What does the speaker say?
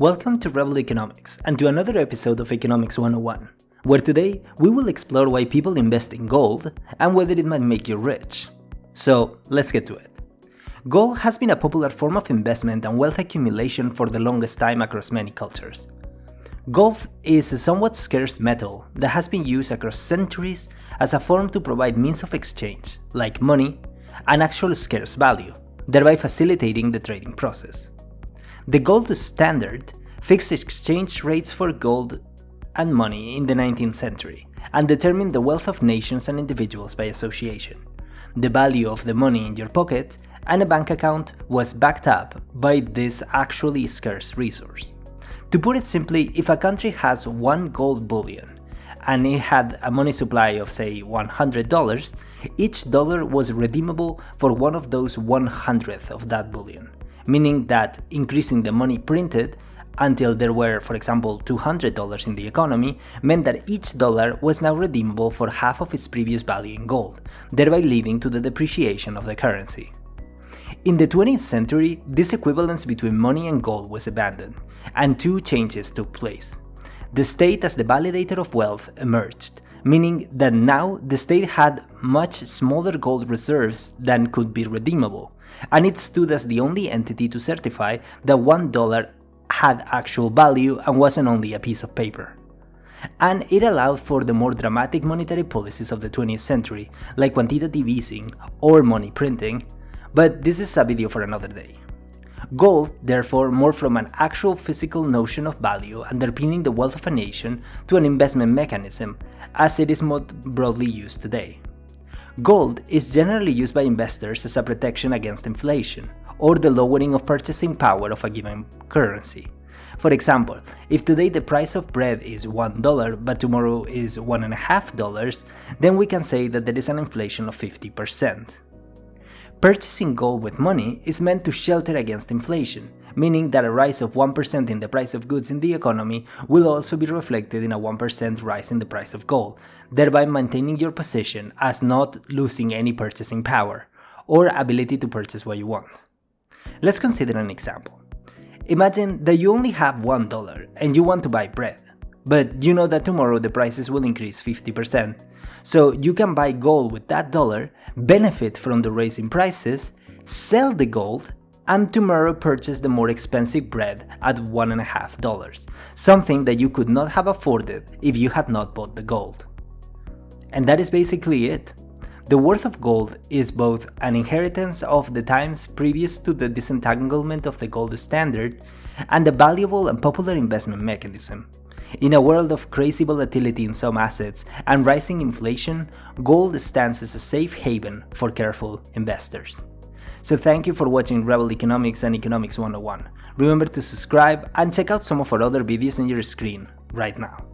Welcome to Rebel Economics and to another episode of Economics 101, where today we will explore why people invest in gold and whether it might make you rich. So let's get to it. Gold has been a popular form of investment and wealth accumulation for the longest time across many cultures. Gold is a somewhat scarce metal that has been used across centuries as a form to provide means of exchange, like money, and actual scarce value, thereby facilitating the trading process. The gold standard fixed exchange rates for gold and money in the 19th century and determined the wealth of nations and individuals by association. The value of the money in your pocket and a bank account was backed up by this actually scarce resource. To put it simply, if a country has one gold bullion and it had a money supply of say $100, each dollar was redeemable for one of those 100th of that bullion, meaning that increasing the money printed until there were, for example, $200 in the economy meant that each dollar was now redeemable for half of its previous value in gold, thereby leading to the depreciation of the currency. In the 20th century, this equivalence between money and gold was abandoned, and two changes took place. The state as the validator of wealth emerged, meaning that now the state had much smaller gold reserves than could be redeemable, and it stood as the only entity to certify that $1 had actual value and wasn't only a piece of paper. And it allowed for the more dramatic monetary policies of the 20th century, like quantitative easing or money printing, but this is a video for another day. Gold, therefore, morphed from an actual physical notion of value underpinning the wealth of a nation to an investment mechanism, as it is more broadly used today. Gold is generally used by investors as a protection against inflation, or the lowering of purchasing power of a given currency. For example, if today the price of bread is $1 but tomorrow is $1.50, then we can say that there is an inflation of 50%. Purchasing gold with money is meant to shelter against inflation, meaning that a rise of 1% in the price of goods in the economy will also be reflected in a 1% rise in the price of gold, thereby maintaining your position as not losing any purchasing power or ability to purchase what you want. Let's consider an example. Imagine that you only have $1 and you want to buy bread, but you know that tomorrow the prices will increase 50%. So you can buy gold with that dollar, benefit from the rise in prices, sell the gold, and tomorrow purchase the more expensive bread at $1.50, something that you could not have afforded if you had not bought the gold. And that is basically it. The worth of gold is both an inheritance of the times previous to the disentanglement of the gold standard and a valuable and popular investment mechanism. In a world of crazy volatility in some assets and rising inflation, gold stands as a safe haven for careful investors. So thank you for watching Rebel Economics and Economics 101. Remember to subscribe and check out some of our other videos on your screen right now.